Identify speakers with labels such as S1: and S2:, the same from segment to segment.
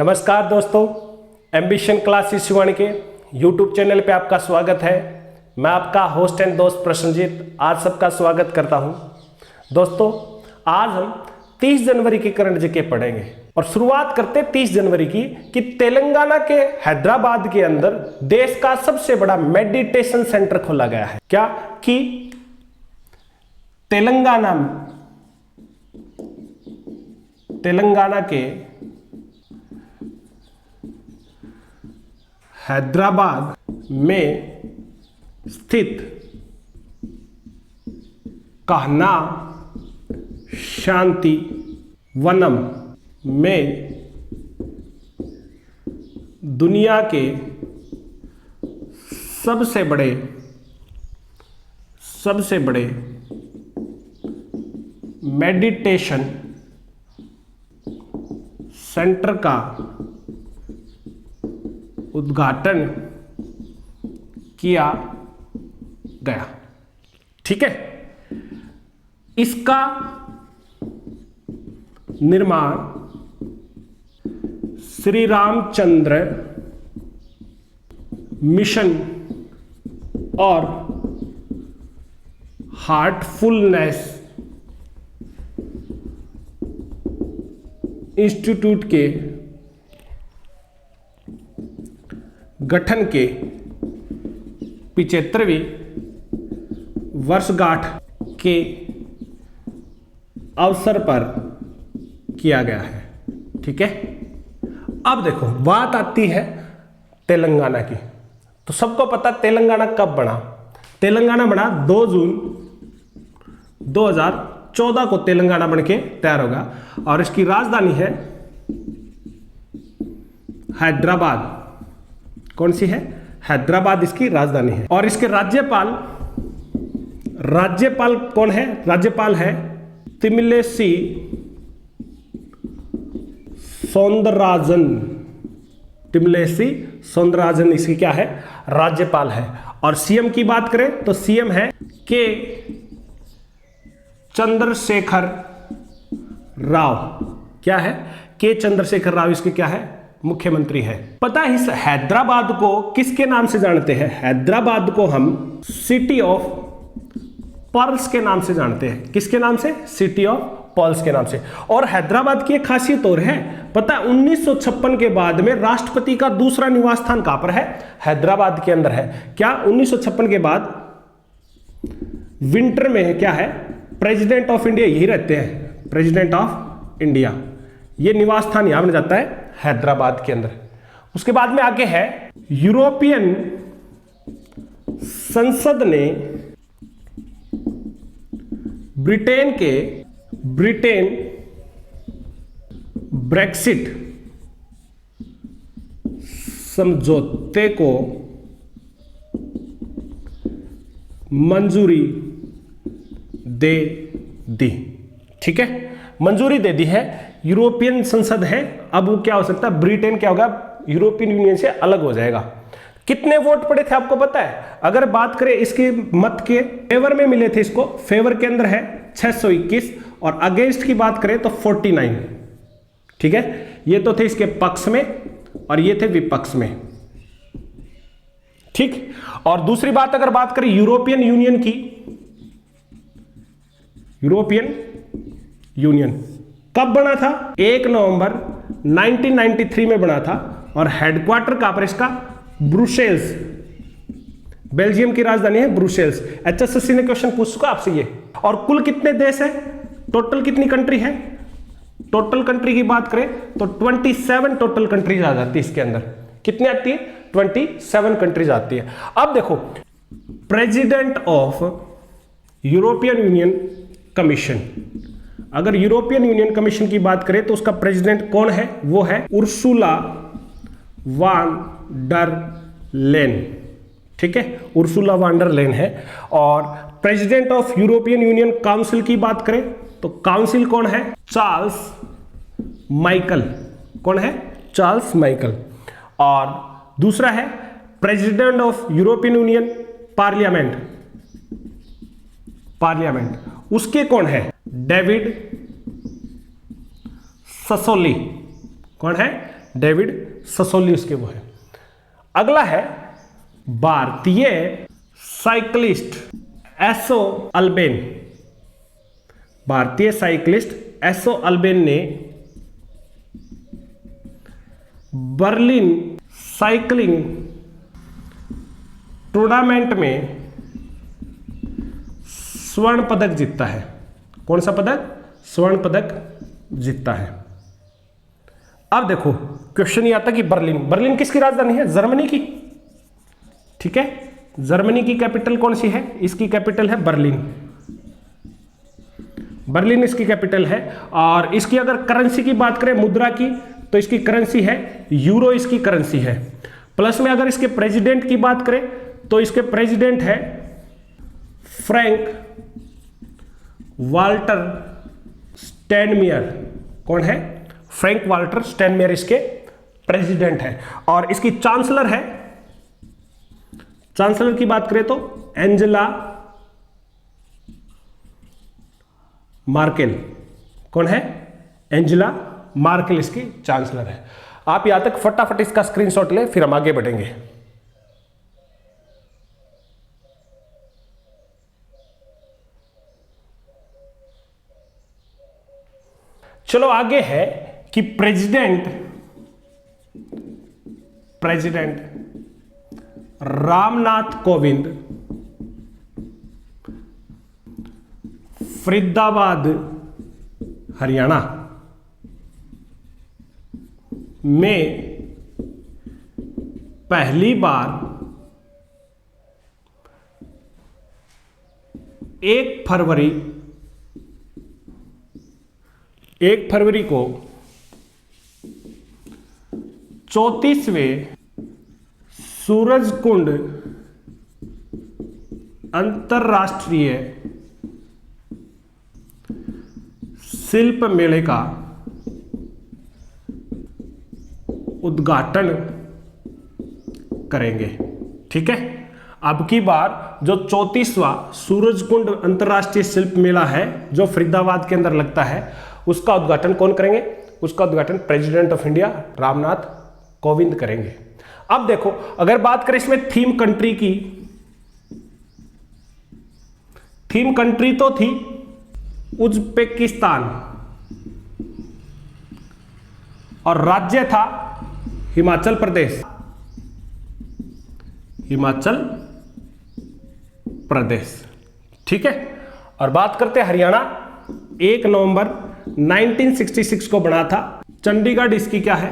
S1: नमस्कार दोस्तों, ambition classes Shivani के यूट्यूब चैनल पे आपका स्वागत है। मैं आपका होस्ट एंड दोस्त प्रसन्नजीत आज सबका स्वागत करता हूं। दोस्तों, आज हम 30 जनवरी की करंट जीके पढ़ेंगे और शुरुआत करते 30 जनवरी की कि तेलंगाना के हैदराबाद के अंदर देश का सबसे बड़ा मेडिटेशन सेंटर खोला गया है। क्या कि तेलंगाना के हैदराबाद में स्थित कहना शांति वनम में दुनिया के सबसे बड़े मेडिटेशन सेंटर का उद्घाटन किया गया। ठीक है, इसका निर्माण श्री रामचंद्र मिशन और हार्टफुलनेस इंस्टीट्यूट के गठन के 75वीं वर्षगांठ के अवसर पर किया गया है। ठीक है, अब देखो बात आती है तेलंगाना की। तो सबको पता तेलंगाना कब बना। तेलंगाना बना 2 जून 2014 को तेलंगाना बन के तैयार होगा और इसकी राजधानी है हैदराबाद। कौन सी है? हैदराबाद इसकी राजधानी है। और इसके राज्यपाल कौन है? राज्यपाल है तमिलिसई सौंदरराजन इसकी क्या है? राज्यपाल है। और सीएम की बात करें तो सीएम है के चंद्रशेखर राव। क्या है? के चंद्रशेखर राव इसके क्या है? मुख्यमंत्री है। पता है इस हैदराबाद को किसके नाम से जानते हैं? हैदराबाद को हम सिटी ऑफ पर्ल्स के नाम से जानते हैं। किसके नाम से? सिटी ऑफ पर्ल्स के नाम से। और हैदराबाद की एक खासियत और है, पता है 1956 के बाद में राष्ट्रपति का दूसरा निवास स्थान कहां पर है? हैदराबाद के अंदर है। क्या 1956 के बाद विंटर में क्या है? प्रेसिडेंट ऑफ इंडिया यही रहते हैं। प्रेसिडेंट ऑफ इंडिया ये निवास स्थान यहां बन जाता है हैदराबाद के अंदर। उसके बाद में आगे है यूरोपियन संसद ने ब्रिटेन ब्रेक्सिट समझौते को मंजूरी दे दी। ठीक है, मंजूरी दे दी है। यूरोपियन संसद है, अब वो क्या हो सकता है? ब्रिटेन क्या होगा? यूरोपियन यूनियन से अलग हो जाएगा। कितने वोट पड़े थे आपको पता है? अगर बात करें इसके मत के फेवर में मिले थे, इसको फेवर के अंदर है 621 और अगेंस्ट की बात करें तो 49। ठीक है, ये तो थे इसके पक्ष में और ये थे विपक्ष में। ठीक, और दूसरी बात अगर बात करें यूरोपियन यूनियन की, यूरोपियन यूनियन कब बना था? 1 नवंबर 1993 में बना था और हेडक्वार्टर कहां पर इसका? ब्रुसेल्स। बेल्जियम की राजधानी है ब्रुसेल्स। एचएसएससी ने क्वेश्चन पूछ चुका आपसे ये। और कुल कितने देश है? टोटल कितनी कंट्री है? टोटल कंट्री की बात करें तो 27 टोटल कंट्रीज आ जाती है इसके अंदर। कितनी आती है? 27 कंट्रीज आती है। अब देखो, president of European union commission, अगर यूरोपियन यूनियन कमीशन की बात करें तो उसका प्रेसिडेंट कौन है? वो है उर्सुला वान डर लेन। ठीक है, उर्सुला वान डर लेन है। और president of European union council की बात करें तो काउंसिल कौन है? Charles Michael. कौन है? Charles Michael. और दूसरा है president of European union parliament, उसके कौन है? David Sassoli. कौन है? डेविड ससोली उसके वो है। अगला है भारतीय साइक्लिस्ट एसो अल्बेन। भारतीय साइक्लिस्ट एसो अल्बेन ने बर्लिन साइकिलिंग टूर्नामेंट में स्वर्ण पदक जीता है। कौन सा पदक? स्वर्ण पदक जीता है। अब देखो क्वेश्चन ये आता कि बर्लिन किसकी राजधानी है? जर्मनी की। ठीक है, जर्मनी की कैपिटल कौन सी है? इसकी कैपिटल है बर्लिन इसकी कैपिटल है। और इसकी अगर करेंसी की बात करें, मुद्रा की, तो इसकी करेंसी है यूरो, इसकी करेंसी है। प्लस में अगर इसके प्रेसिडेंट की बात करें तो इसके प्रेसिडेंट है फ्रैंक वाल्टर स्टैनमियर। कौन है? फ्रैंक वाल्टर स्टैनमियर इसके प्रेसिडेंट है। और इसकी चांसलर की बात करें तो एंजेला मार्केल। कौन है? एंजेला मार्केल इसकी चांसलर है। आप यहां तक फटाफट इसका स्क्रीनशॉट लें, फिर हम आगे बढ़ेंगे। चलो आगे है कि प्रेसिडेंट रामनाथ कोविंद फरीदाबाद हरियाणा में पहली बार 1 फरवरी को 34वें सूरजकुंड अंतरराष्ट्रीय शिल्प मेले का उद्घाटन करेंगे। ठीक है, अब की बार जो 34वां सूरजकुंड अंतरराष्ट्रीय शिल्प मेला है जो फरीदाबाद के अंदर लगता है, उसका उद्घाटन कौन करेंगे? उसका उद्घाटन president of India Ramnath Kovind करेंगे। अब देखो, अगर बात करें इसमें थीम कंट्री की, थीम कंट्री तो थी उज्बेकिस्तान और राज्य था हिमाचल प्रदेश। ठीक है, और बात करते हैं हरियाणा। 1 नवंबर 1966 को बना था। चंडीगढ़ इसकी क्या है?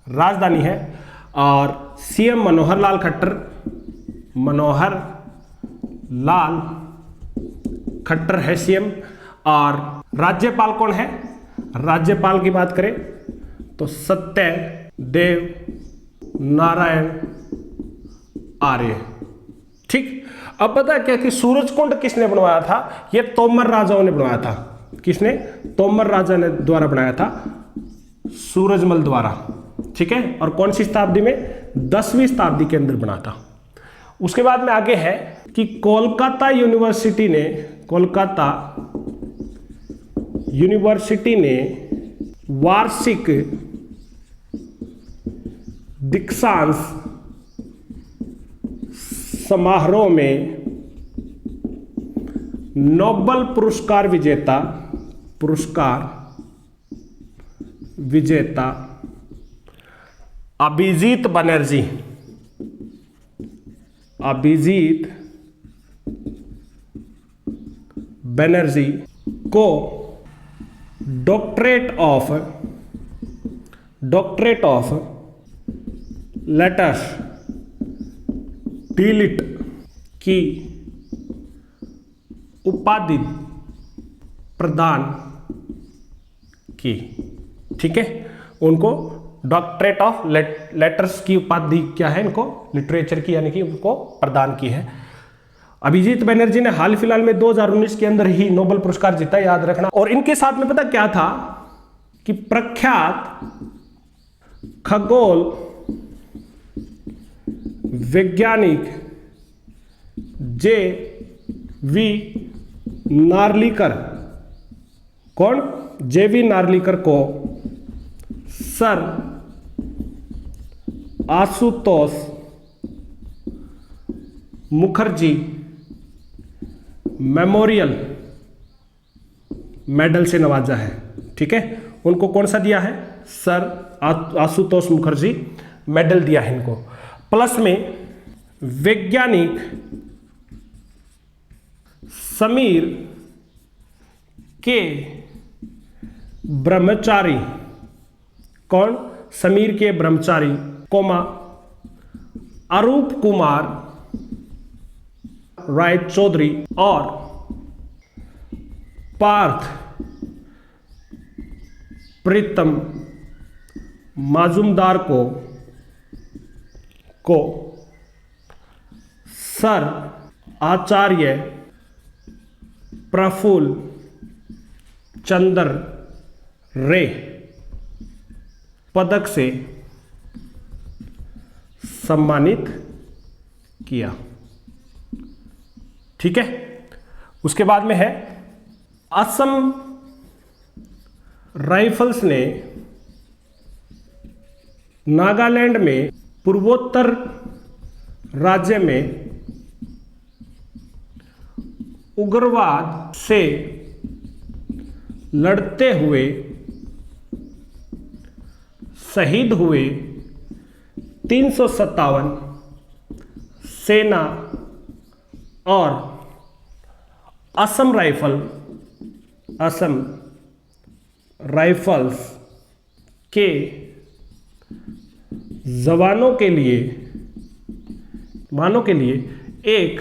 S1: राजधानी है। और सीएम मनोहर लाल खट्टर है सीएम। और राज्यपाल कौन है? राज्यपाल की बात करें तो सत्यदेव नारायण आर्य। ठीक, अब पता है क्या कि सूरजकुंड किसने बनवाया था? ये तोमर राजाओं ने बनवाया था। किसने? तोमर राजा ने द्वारा बनाया था, सूरजमल द्वारा। ठीक है, और कौन सी शताब्दी में? 10वीं शताब्दी के अंदर बना था। उसके बाद में आगे है कि कोलकाता यूनिवर्सिटी ने वार्षिक दीक्षांत समारोह में नोबेल पुरस्कार विजेता अभिजीत बनर्जी को डॉक्टरेट ऑफ लेटर्स डीलिट की उपाधि प्रदान की। ठीक है, उनको डॉक्टरेट ऑफ लेटर्स की उपाधि क्या है? इनको लिटरेचर की यानी कि उनको प्रदान की है। अभिजीत बनर्जी ने हाल फिलहाल में 2019 के अंदर ही नोबेल पुरस्कार जीता, याद रखना। और इनके साथ में पता क्या था कि प्रख्यात खगोल वैज्ञानिक जे.वी. नार्लिकर। कौन? जे.वी. नार्लिकर को sir Ashutosh Mukherjee memorial medal से नवाजा है। ठीक है, उनको कौन सा दिया है? सर आशुतोष मुखर्जी मेडल दिया है इनको। प्लस में वैज्ञानिक समीर के ब्रह्मचारी, कौन? समीर के ब्रह्मचारी, कोमा अरूप कुमार राय चौधरी और पार्थ प्रीतम माजुमदार को सर आचार्य प्रफुल्ल चंद्र रे पदक से सम्मानित किया। ठीक है, उसके बाद में है असम राइफल्स ने नागालैंड में पूर्वोत्तर राज्य में उग्रवाद से लड़ते हुए शहीद हुए 357 सेना और असम राइफल्स के जवानों के लिए एक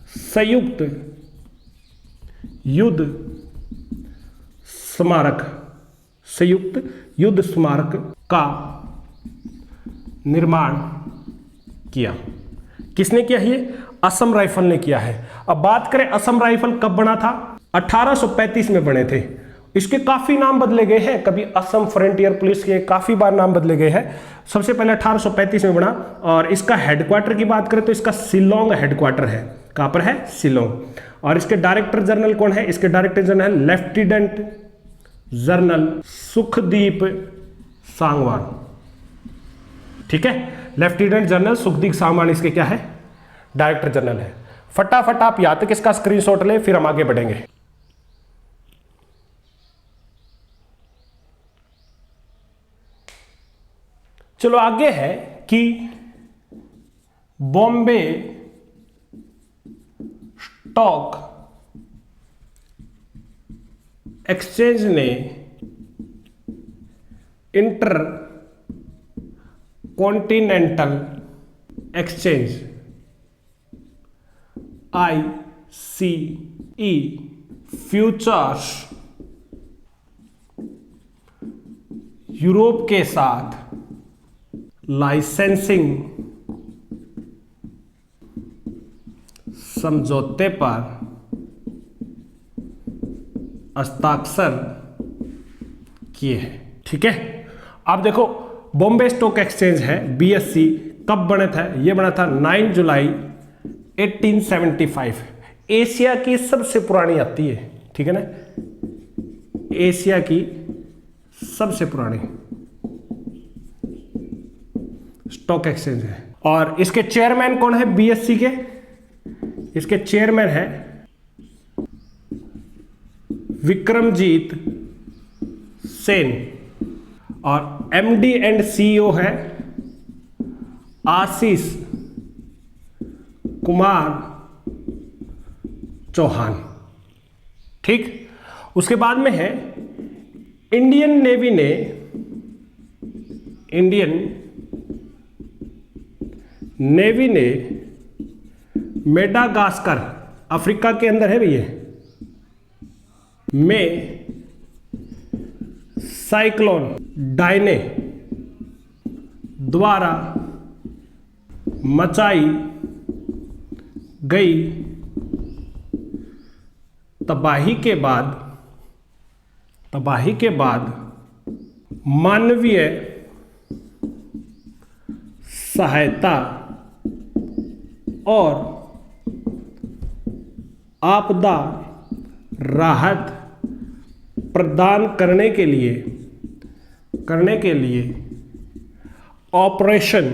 S1: संयुक्त युद्ध स्मारक का निर्माण किया। किसने किया? ये असम राइफल ने किया है। अब बात करें असम राइफल कब बना था? 1835 में बने थे। इसके काफी नाम बदले गए हैं, कभी असम फ्रंटियर पुलिस के काफी बार नाम बदले गए हैं। सबसे पहले 1835 में बना और इसका हेडक्वार्टर की बात करें तो इसका शिलोंग हेडक्वार्टर है। कहां पर है? शिलोंग। और इसके डायरेक्टर जनरल कौन है? इसके director general lieutenant general Sukhdeep Sangwan. ठीक है, लेफ्टिनेंट जनरल सुखदीप सांगवान इसके क्या है? डायरेक्टर जनरल है। फटाफट आप या तक इसका स्क्रीनशॉट ले, फिर हम आगे बढ़ेंगे। चलो आगे है कि बॉम्बे स्टॉक एक्सचेंज ने inter continental exchange ICE futures Europe के साथ लाइसेंसिंग समझौते पर हस्ताक्षर किए हैं। ठीक है, अब देखो बॉम्बे स्टॉक एक्सचेंज है BSE कब बना था? यह बना था 9 जुलाई 1875। एशिया की सबसे पुरानी आती है। ठीक है ना, एशिया की सबसे पुरानी स्टॉक एक्सचेंज है। और इसके चेयरमैन कौन है BSE के? इसके चेयरमैन है विक्रमजीत सेन और MD एंड CEO है आशीष कुमार चौहान। ठीक, उसके बाद में है इंडियन नेवी ने मेडागास्कर, अफ्रीका के अंदर है भैया, में साइक्लोन डायने द्वारा मचाई गई तबाही के बाद मानवीय सहायता और आपदा राहत प्रदान करने के लिए ऑपरेशन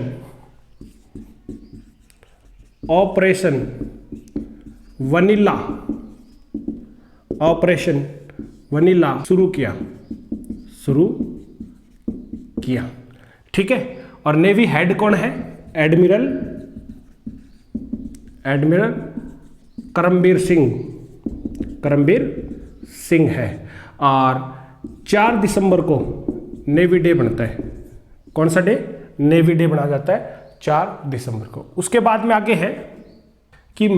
S1: वनीला, ऑपरेशन वनीला शुरू किया। ठीक है। और नेवी हेड कौन है? एडमिरल करमबीर सिंह है। और 4 दिसंबर को नेवी डे बनता है। कौन सा डे? नेवी डे बनाया जाता है 4 दिसंबर को। उसके बाद में आगे है कि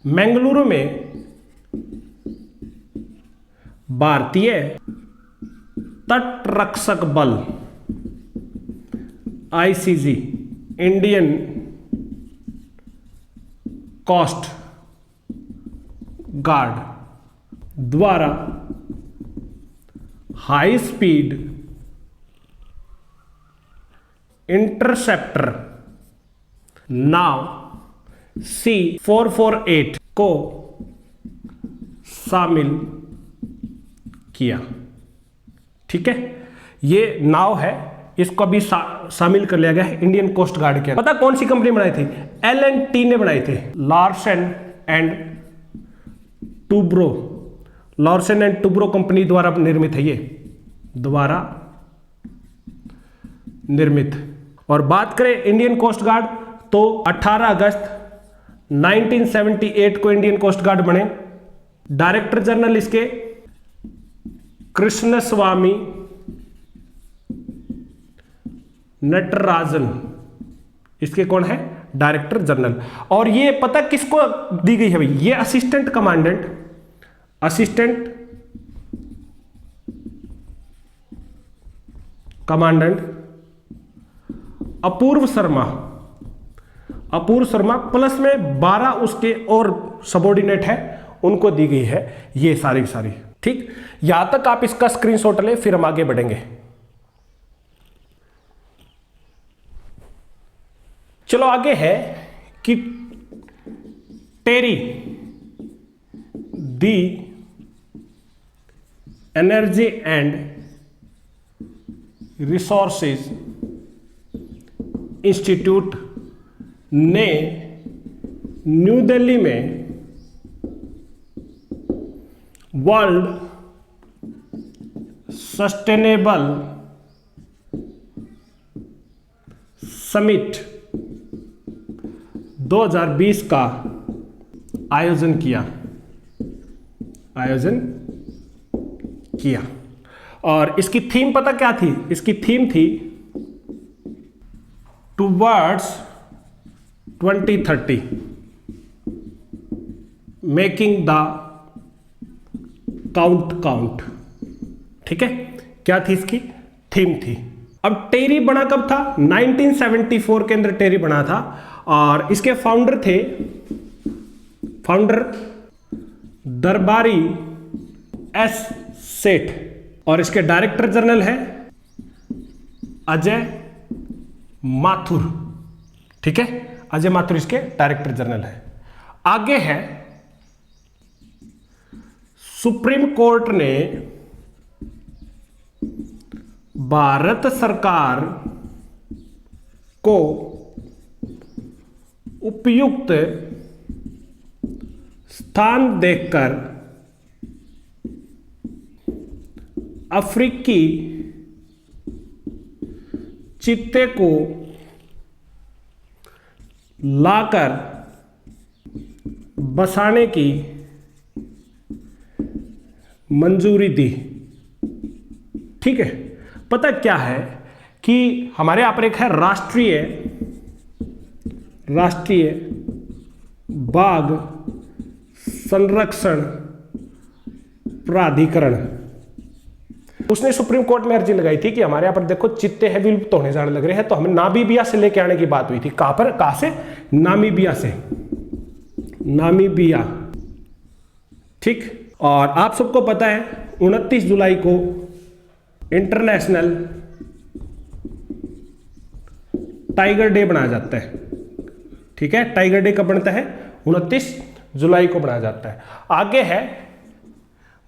S1: मैंगलुरु में भारतीय तटरक्षक बल ICG, इंडियन कोस्ट गार्ड द्वारा हाई स्पीड इंटरसेप्टर नाव C448 को शामिल किया। ठीक है, ये नाव है, इसको अभी शामिल कर लिया गया है इंडियन कोस्ट गार्ड के अंदर। पता कौन सी कंपनी बनाई थी? L&T ने बनाई थी, लार्सन एंड टूब्रो कंपनी द्वारा निर्मित है, ये द्वारा निर्मित। और बात करें इंडियन कोस्ट गार्ड तो 18 अगस्त 1978 को इंडियन कोस्ट गार्ड बने। डायरेक्टर जनरल इसके कृष्णस्वामी नटराजन, इसके कौन है? Director general. और ये पता किसको दी गई है भाई? ये असिस्टेंट कमांडेंट अपूर्व शर्मा प्लस में 12 उसके और सबॉर्डिनेट है, उनको दी गई है ये सारी की सारी। ठीक, यहां तक आप इसका स्क्रीनशॉट लें, फिर हम आगे बढ़ेंगे। चलो आगे है कि TERI the energy and resources institute ने न्यू दिल्ली में वर्ल्ड सस्टेनेबल समिट 2020 का आयोजन किया। और इसकी थीम पता क्या थी? इसकी थीम थी टुवर्ड्स 2030 मेकिंग द काउंट। ठीक है, क्या थी इसकी थीम थी। अब टेरी बना कब था? 1974 के अंदर टेरी बना था। और इसके फाउंडर दरबारी S सेठ, और इसके डायरेक्टर जनरल है अजय माथुर। ठीक है, अजय माथुर इसके डायरेक्टर जनरल है। आगे है सुप्रीम कोर्ट ने भारत सरकार को उपयुक्त स्थान देखकर अफ्रीकी चीते को लाकर बसाने की मंजूरी दी। ठीक है, पता क्या है कि हमारे यहाँ पर एक है राष्ट्रीय बाघ संरक्षण प्राधिकरण। उसने सुप्रीम कोर्ट में अर्जी लगाई थी कि हमारे यहाँ पर देखो चित्ते हैं विलुप्त होने जाने लग रहे हैं, तो हमें नामीबिया से लेके आने की बात हुई थी। कहां से? नामीबिया। ठीक, और आप सबको पता है 29 जुलाई को इंटरनेशनल टाइगर डे बनाया जाता है। ठीक है, टाइगर डे कब बनता है? 29 जुलाई को बनाया जाता है। आगे है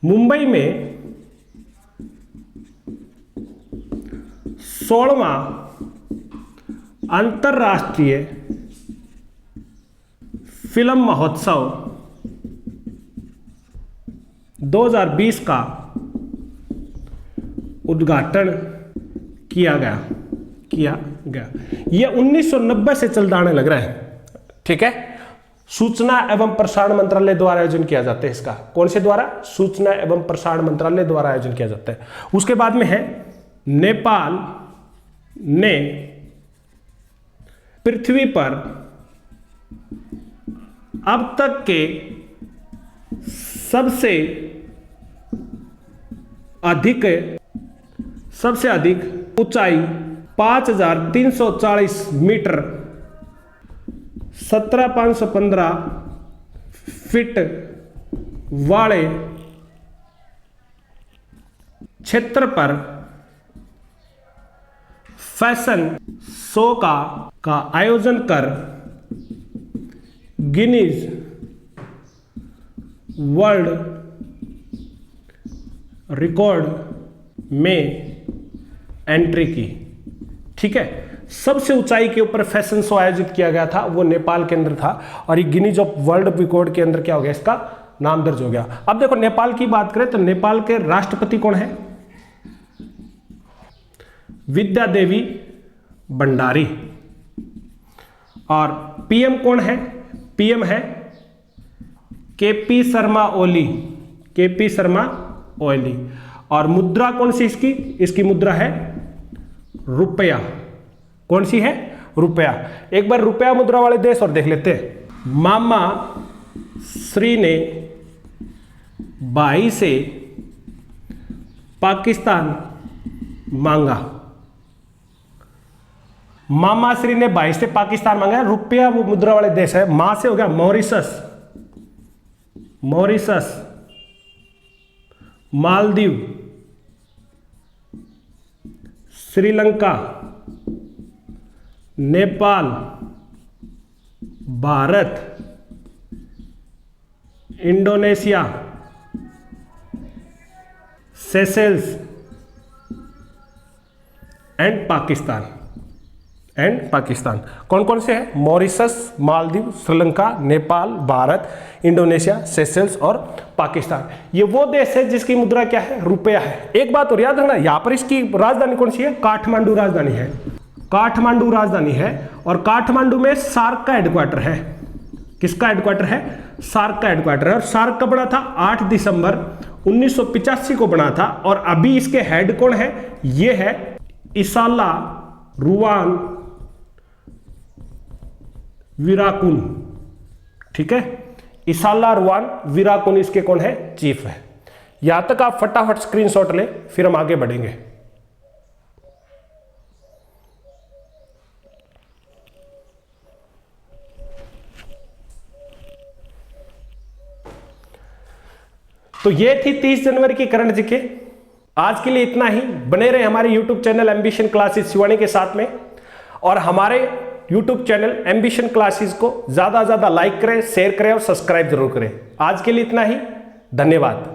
S1: मुंबई में 16वां अंतरराष्ट्रीय फिल्म महोत्सव 2020 का उद्घाटन किया गया। यह 1990 से चलता आने लग रहा है, ठीक है। सूचना एवं प्रसारण मंत्रालय द्वारा आयोजन किया जाता है इसका। कौन से द्वारा? सूचना एवं प्रसारण मंत्रालय द्वारा आयोजन किया जाता है। उसके बाद में है नेपाल ने पृथ्वी पर अब तक के सबसे अधिक ऊंचाई 5340 मीटर 17515 फीट वाले क्षेत्र पर फैशन शो का आयोजन कर गिनीज वर्ल्ड रिकॉर्ड में एंट्री की, ठीक है। सबसे ऊंचाई के ऊपर फैशन शो आयोजित किया गया था, वो नेपाल के अंदर था, और ये गिनीज ऑफ वर्ल्ड रिकॉर्ड के अंदर क्या हो गया, इसका नाम दर्ज हो गया। अब देखो नेपाल की बात करें तो नेपाल के राष्ट्रपति कौन है? विद्या देवी भंडारी। और पीएम कौन है? पीएम है केपी शर्मा ओली। और मुद्रा कौन सी इसकी? इसकी मुद्रा है रुपया। कौन सी है? रुपया। एक बार रुपया मुद्रा वाले देश और देख लेते हैं। मामा श्री ने 22 से पाकिस्तान मांगा। मामा श्री ने 22 से पाकिस्तान मांगा। रुपया वो मुद्रा वाले देश है। मां से हो गया Mauritius, Maldives, Sri Lanka, Nepal, Bharat, Indonesia, Seychelles and Pakistan. कौन कौन से हैं? Mauritius, Maldives, Sri Lanka, Nepal, Bharat, Indonesia, Seychelles और पाकिस्तान। ये वो देश है जिसकी मुद्रा क्या है? रुपया है। एक बात और याद रखना, यहां पर इसकी राजधानी कौन सी है? काठमांडू राजधानी है। और काठमांडू में सार्क का हेडक्वार्टर है। किसका हेडक्वार्टर है? सार्क का हेडक्वार्टर है। और सार्क कब बना था? 8 दिसंबर 1985 को बना था। और अभी इसके हेड कौन है? ये है इसाला रुवान विराकुन, ठीक है। इसाला रुवान विराकुन इसके कौन है? चीफ है। यहां तक आप फटाफट स्क्रीनशॉट ले, फिर हम आगे बढ़ेंगे। तो ये थी 30 जनवरी की करंट जीके। आज के लिए इतना ही। बने रहे हमारे YouTube channel ambition classes Shivani के साथ में, और हमारे YouTube चैनल एम्बिशन क्लासेस को ज्यादा लाइक करें, शेयर करें और सब्सक्राइब जरूर करें। आज के लिए इतना ही। धन्यवाद।